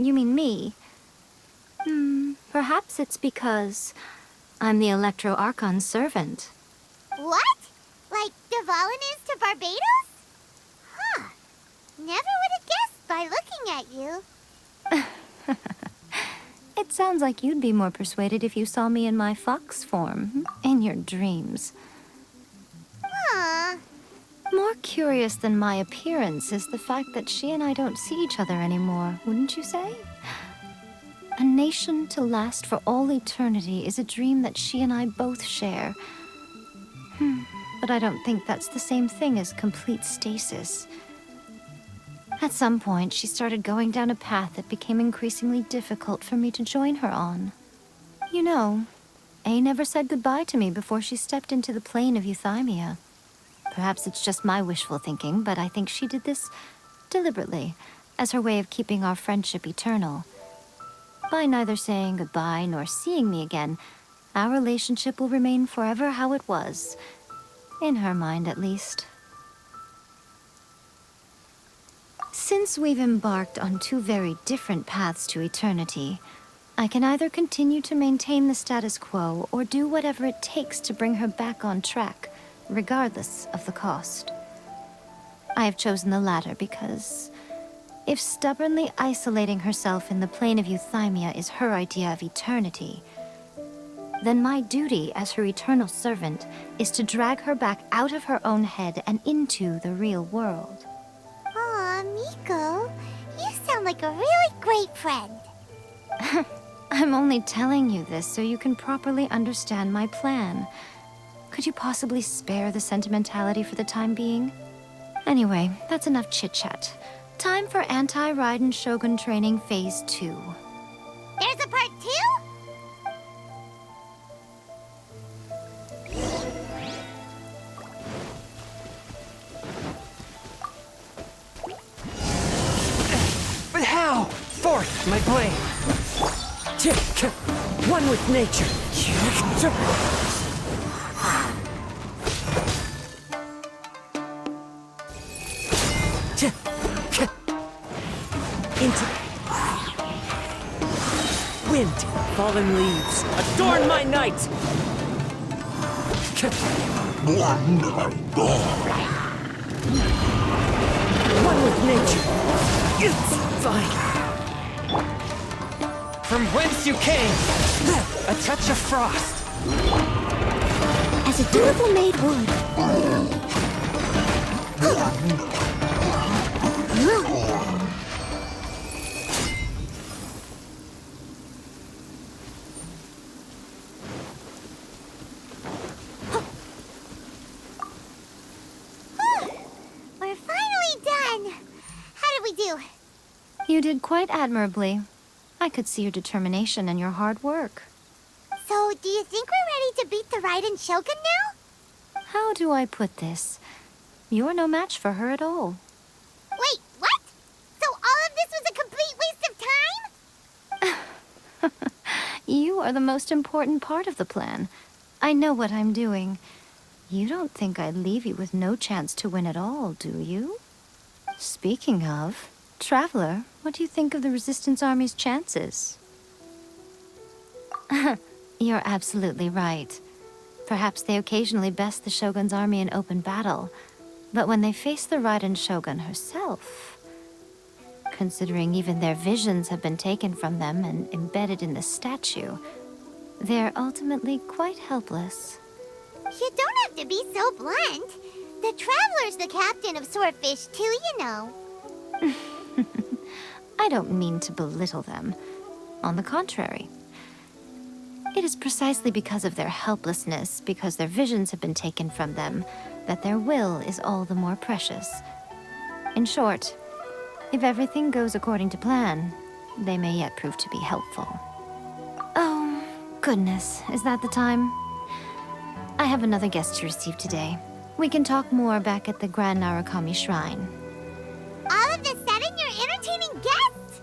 you mean me? Perhaps it's because I'm the Electro Archon's servant. What? Like Devalin is to Barbados? Huh. Never would have guessed by looking at you. It sounds like you'd be more persuaded if you saw me in my fox form, in your dreams. Huh. More curious than my appearance is the fact that she and I don't see each other anymore, wouldn't you say? A nation to last for all eternity is a dream that she and I both share. But I don't think that's the same thing as complete stasis. At some point, she started going down a path that became increasingly difficult for me to join her on. You know, A never said goodbye to me before she stepped into the plane of euthymia. Perhaps it's just my wishful thinking, but I think she did this deliberately, as her way of keeping our friendship eternal. By neither saying goodbye nor seeing me again, our relationship will remain forever how it was. In her mind, at least. Since we've embarked on two very different paths to eternity, I can either continue to maintain the status quo or do whatever it takes to bring her back on track, regardless of the cost. I have chosen the latter because if stubbornly isolating herself in the plane of euthymia is her idea of eternity, then my duty as her eternal servant is to drag her back out of her own head and into the real world. Aw, Miko, you sound like a really great friend. I'm only telling you this so you can properly understand my plan. Could you possibly spare the sentimentality for the time being? Anyway, that's enough chit-chat. Time for Anti-Raiden Shogun Training Phase 2. There's a part 2? But how? Forth, my blade. One with nature. Into wind, fallen leaves, adorn my night. One with nature. It's fine. From whence you came, a touch of frost. As a dutiful maid would. We're finally done. How did we do? You did quite admirably. I could see your determination and your hard work. So, do you think we're ready to beat the Raiden Shogun now? How do I put this? You're no match for her at all. Wait, what? So all of this was a complete waste of time? You are the most important part of the plan. I know what I'm doing. You don't think I'd leave you with no chance to win at all, do you? Speaking of, Traveler, what do you think of the Resistance Army's chances? You're absolutely right. Perhaps they occasionally best the Shogun's army in open battle, but when they face the Raiden Shogun herself, considering even their visions have been taken from them and embedded in the statue, they're ultimately quite helpless. You don't have to be so blunt. The Traveler's the captain of Swordfish too, you know. I don't mean to belittle them. On the contrary. It is precisely because of their helplessness, because their visions have been taken from them, that their will is all the more precious. In short, if everything goes according to plan, they may yet prove to be helpful. Oh, goodness, is that the time? I have another guest to receive today. We can talk more back at the Grand Narukami Shrine. All of a sudden, you're entertaining guests?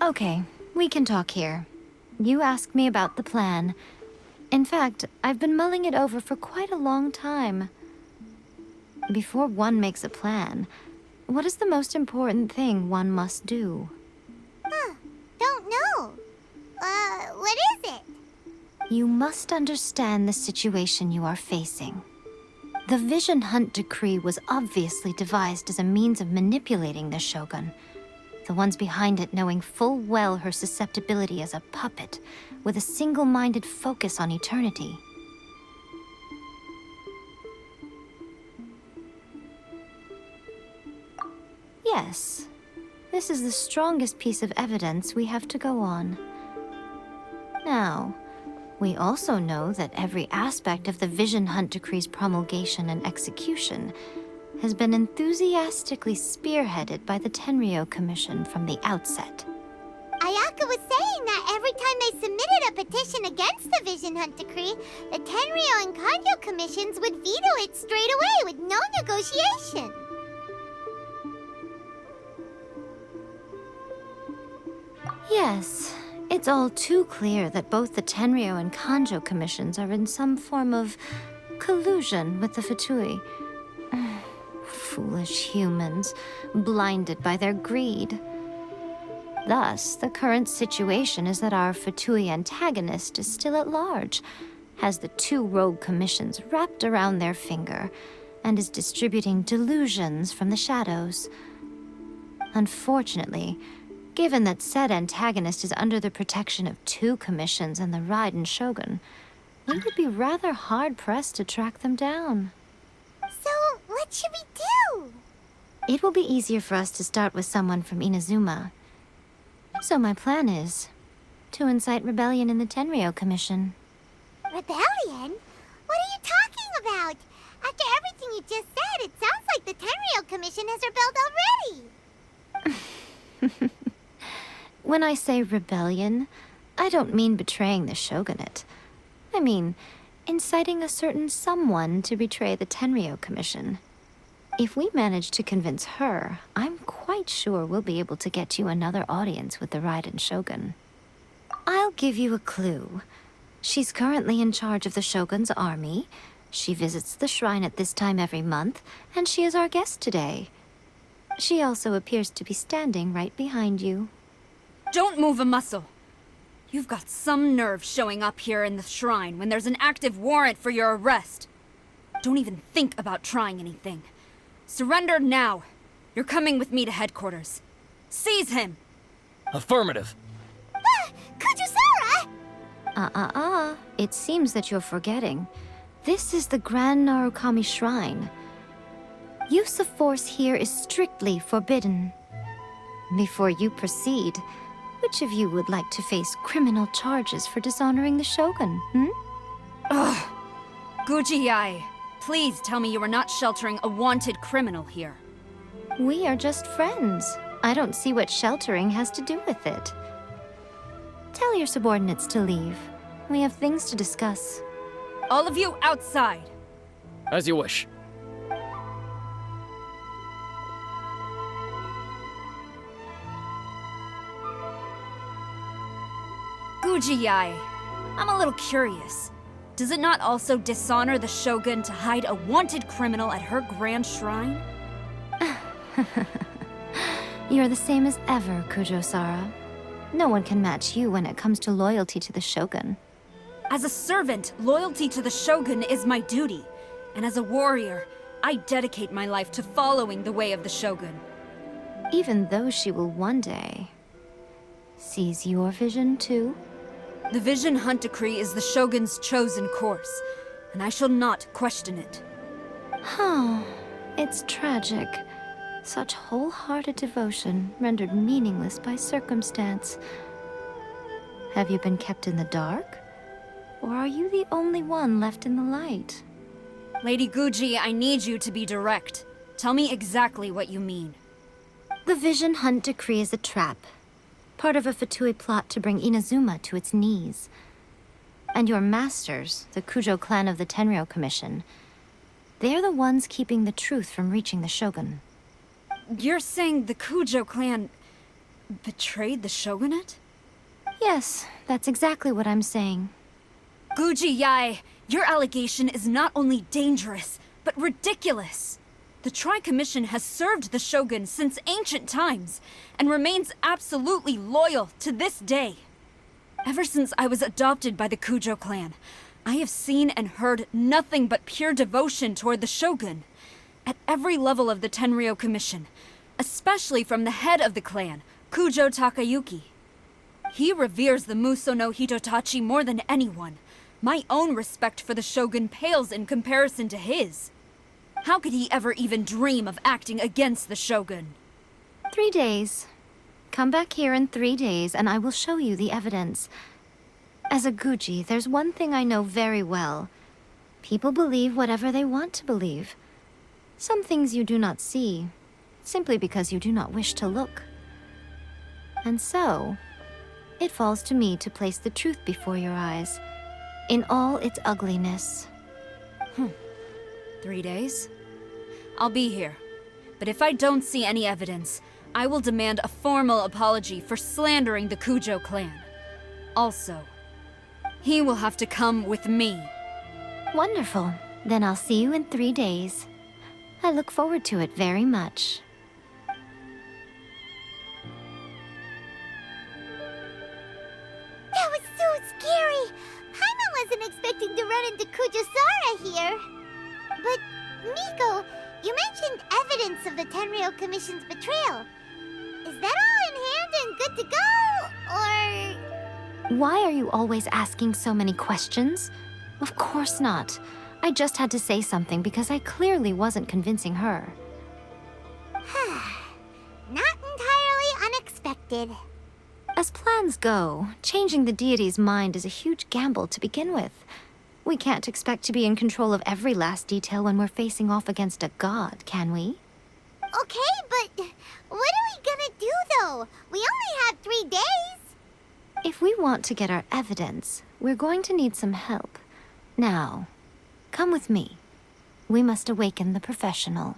Okay, we can talk here. You asked me about the plan. In fact, I've been mulling it over for quite a long time. Before one makes a plan, what is the most important thing one must do? Huh. Don't know. What is it? You must understand the situation you are facing. The Vision Hunt Decree was obviously devised as a means of manipulating the Shogun. The ones behind it knowing full well her susceptibility as a puppet, with a single-minded focus on eternity. Yes, this is the strongest piece of evidence we have to go on. Now, we also know that every aspect of the Vision Hunt Decree's promulgation and execution has been enthusiastically spearheaded by the Tenryou Commission from the outset. Ayaka was saying that every time they submitted a petition against the Vision Hunt Decree, the Tenryou and Kanjo commissions would veto it straight away with no negotiation. Yes, it's all too clear that both the Tenryou and Kanjo commissions are in some form of collusion with the Fatui. Foolish humans, blinded by their greed. Thus, the current situation is that our Fatui antagonist is still at large, has the two rogue commissions wrapped around their finger, and is distributing delusions from the shadows. Unfortunately, given that said antagonist is under the protection of two commissions and the Raiden Shogun, we would be rather hard-pressed to track them down. So, what should we do? It will be easier for us to start with someone from Inazuma. So my plan is to incite rebellion in the Tenryou Commission. Rebellion? What are you talking about? After everything you just said, it sounds like the Tenryou Commission has rebelled already. When I say rebellion, I don't mean betraying the shogunate. I mean inciting a certain someone to betray the Tenryou Commission. If we manage to convince her, I'm quite sure we'll be able to get you another audience with the Raiden Shogun. I'll give you a clue. She's currently in charge of the Shogun's army. She visits the shrine at this time every month, and she is our guest today. She also appears to be standing right behind you. Don't move a muscle. You've got some nerve showing up here in the shrine when there's an active warrant for your arrest. Don't even think about trying anything. Surrender now. You're coming with me to headquarters. Seize him! Affirmative. Kujusara! It seems that you're forgetting. This is the Grand Narukami Shrine. Use of force here is strictly forbidden. Before you proceed, which of you would like to face criminal charges for dishonoring the Shogun, Ugh! Guji-ai, please tell me you are not sheltering a wanted criminal here. We are just friends. I don't see what sheltering has to do with it. Tell your subordinates to leave. We have things to discuss. All of you outside! As you wish. Guji-ai, I'm a little curious. Does it not also dishonor the Shogun to hide a wanted criminal at her grand shrine? You're the same as ever, Kujo-sara. No one can match you when it comes to loyalty to the Shogun. As a servant, loyalty to the Shogun is my duty. And as a warrior, I dedicate my life to following the way of the Shogun. Even though she will one day seize your vision too? The Vision Hunt Decree is the Shogun's chosen course, and I shall not question it. It's tragic. Such wholehearted devotion rendered meaningless by circumstance. Have you been kept in the dark? Or are you the only one left in the light? Lady Guji, I need you to be direct. Tell me exactly what you mean. The Vision Hunt Decree is a trap. Part of a Fatui plot to bring Inazuma to its knees. And your masters, the Kujo clan of the Tenryou Commission, they're the ones keeping the truth from reaching the Shogun. You're saying the Kujo clan... betrayed the shogunate? Yes, that's exactly what I'm saying. Guji Yae, your allegation is not only dangerous, but ridiculous. The Tri-Commission has served the Shogun since ancient times, and remains absolutely loyal to this day. Ever since I was adopted by the Kujo clan, I have seen and heard nothing but pure devotion toward the Shogun. At every level of the Tenryou Commission, especially from the head of the clan, Kujo Takayuki. He reveres the Muso no Hitotachi more than anyone. My own respect for the Shogun pales in comparison to his. How could he ever even dream of acting against the Shogun? 3 days. Come back here in 3 days and I will show you the evidence. As a Guji, there's one thing I know very well. People believe whatever they want to believe. Some things you do not see, simply because you do not wish to look. And so, it falls to me to place the truth before your eyes, in all its ugliness. 3 days? I'll be here. But if I don't see any evidence, I will demand a formal apology for slandering the Kujo clan. Also, he will have to come with me. Wonderful. Then I'll see you in 3 days. I look forward to it very much. That was so scary! Paimon wasn't expecting to run into Kujosara here. But, Miko, you mentioned evidence of the Tenryou Commission's betrayal. Is that all in hand and good to go, or...? Why are you always asking so many questions? Of course not. I just had to say something because I clearly wasn't convincing her. Not entirely unexpected. As plans go, changing the deity's mind is a huge gamble to begin with. We can't expect to be in control of every last detail when we're facing off against a god, can we? Okay, but what are we gonna do, though? We only have 3 days. If we want to get our evidence, we're going to need some help. Now, come with me. We must awaken the professional.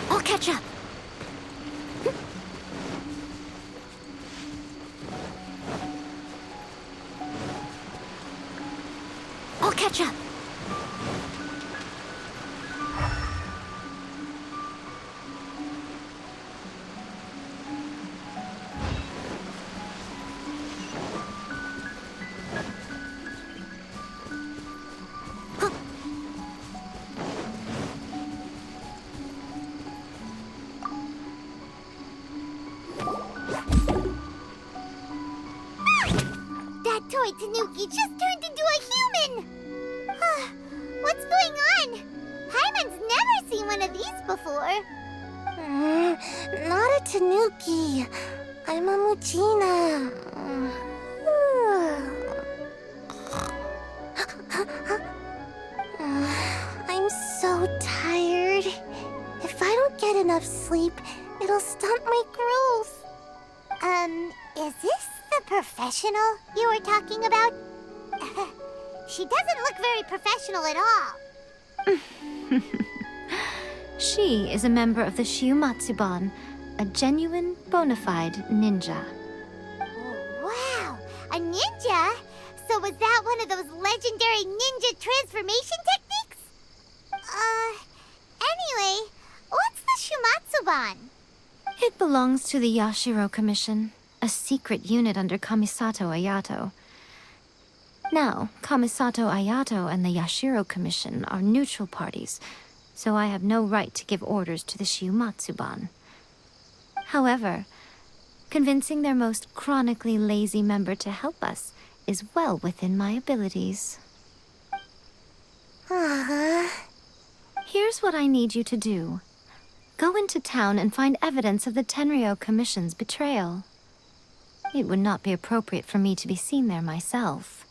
I'll catch up. I'll catch up. That toy Tanuki just turned into a human! What's going on? Paimon's never seen one of these before. Not a Tanuki. I'm a Muchina. I'm so tired. If I don't get enough sleep, it'll stunt my growth. Is this the professional you were talking about? She doesn't look very professional at all. She is a member of the Shiumatsuban, a genuine, bona fide ninja. Wow, a ninja? So was that one of those legendary ninja transformation techniques? Anyway, what's the Shumatsuban? It belongs to the Yashiro Commission, a secret unit under Kamisato Ayato. Now, Kamisato Ayato and the Yashiro Commission are neutral parties, so I have no right to give orders to the Shiumatsuban. However, convincing their most chronically lazy member to help us is well within my abilities. Uh-huh. Here Here's what I need you to do. Go into town and find evidence of the Tenryo Commission's betrayal. It would not be appropriate for me to be seen there myself.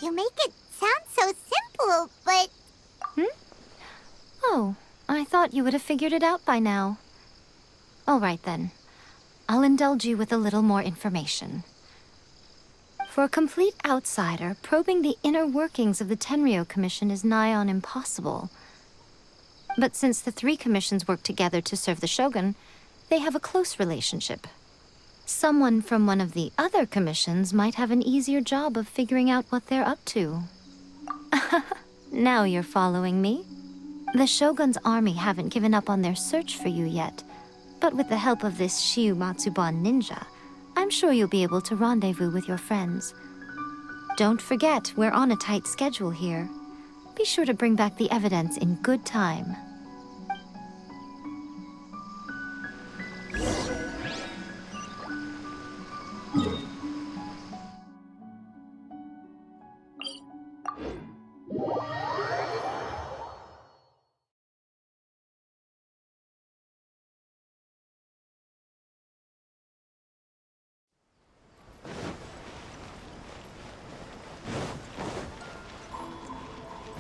You make it sound so simple, but... Oh, I thought you would have figured it out by now. All right then. I'll indulge you with a little more information. For a complete outsider, probing the inner workings of the Tenryo Commission is nigh on impossible. But since the three commissions work together to serve the Shogun, they have a close relationship. Someone from one of the other commissions might have an easier job of figuring out what they're up to. Now you're following me. The Shogun's army haven't given up on their search for you yet, but with the help of this Shiu Matsuban ninja, I'm sure you'll be able to rendezvous with your friends. Don't forget, we're on a tight schedule here. Be sure to bring back the evidence in good time.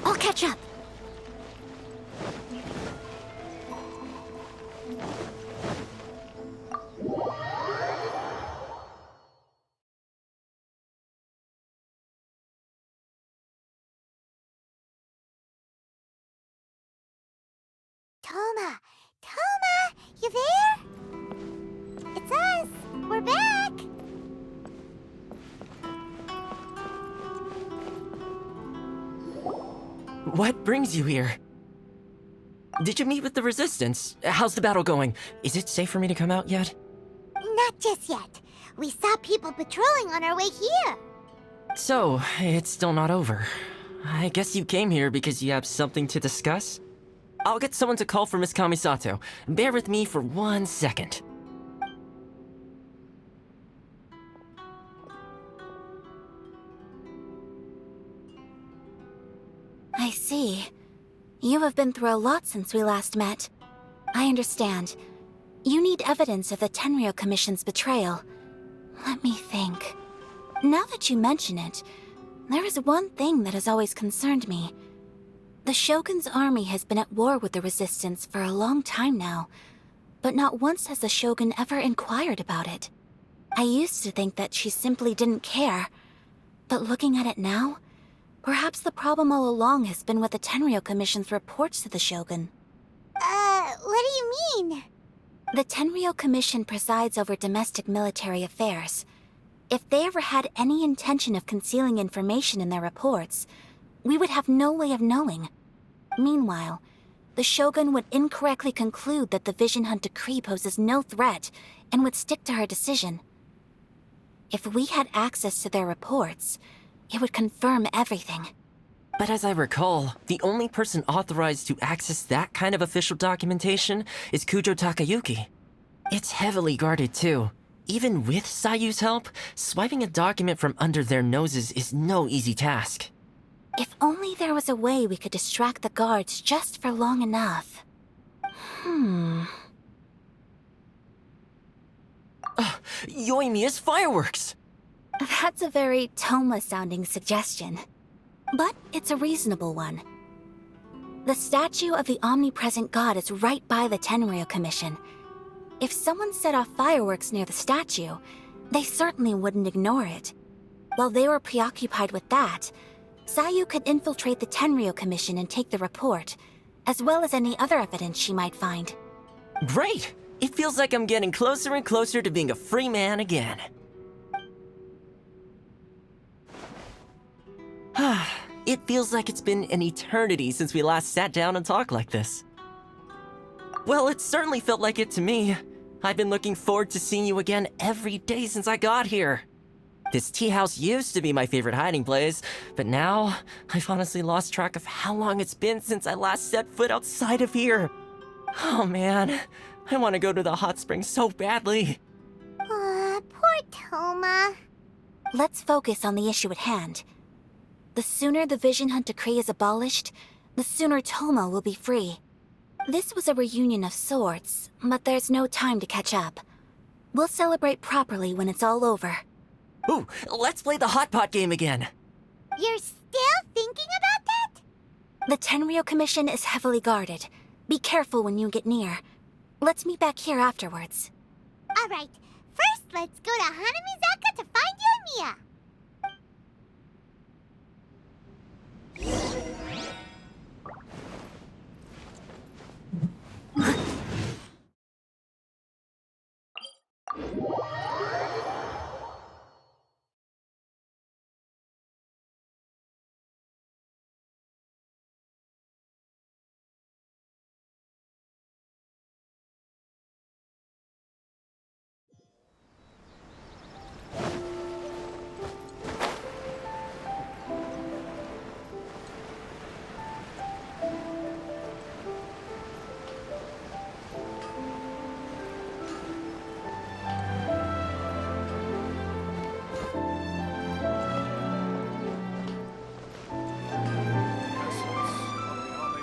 I'll catch up. Thoma! Thoma! You there? It's us! We're back! What brings you here? Did you meet with the Resistance? How's the battle going? Is it safe for me to come out yet? Not just yet. We saw people patrolling on our way here. So, it's still not over. I guess you came here because you have something to discuss? I'll get someone to call for Miss Kamisato. Bear with me for 1 second. I see. You have been through a lot since we last met. I understand. You need evidence of the Tenryo Commission's betrayal. Let me think. Now that you mention it, there is one thing that has always concerned me. The Shogun's army has been at war with the Resistance for a long time now, but not once has the Shogun ever inquired about it. I used to think that she simply didn't care, but looking at it now, perhaps the problem all along has been with the Tenryo Commission's reports to the Shogun. What do you mean? The Tenryo Commission presides over domestic military affairs. If they ever had any intention of concealing information in their reports, we would have no way of knowing. Meanwhile, the Shogun would incorrectly conclude that the Vision Hunt decree poses no threat and would stick to her decision. If we had access to their reports, it would confirm everything. But as I recall, the only person authorized to access that kind of official documentation is Kujo Takayuki. It's heavily guarded too. Even with Sayu's help, swiping a document from under their noses is no easy task. If only there was a way we could distract the guards just for long enough. Yoimiya's fireworks! That's a very Thoma-sounding suggestion. But it's a reasonable one. The statue of the omnipresent god is right by the Tenryo Commission. If someone set off fireworks near the statue, they certainly wouldn't ignore it. While they were preoccupied with that, Sayu could infiltrate the Tenryo Commission and take the report, as well as any other evidence she might find. Great! It feels like I'm getting closer and closer to being a free man again. It feels like it's been an eternity since we last sat down and talked like this. Well, it certainly felt like it to me. I've been looking forward to seeing you again every day since I got here. This tea house used to be my favorite hiding place, but now I've honestly lost track of how long it's been since I last set foot outside of here. Oh man, I want to go to the hot springs so badly. Poor Thoma. Let's focus on the issue at hand. The sooner the Vision Hunt decree is abolished, the sooner Thoma will be free. This was a reunion of sorts, but there's no time to catch up. We'll celebrate properly when it's all over. Ooh, let's play the hot pot game again. You're still thinking about that? The Tenryo Commission is heavily guarded. Be careful when you get near. Let's meet back here afterwards. Alright, first let's go to Hanamizaka to find you and Mia.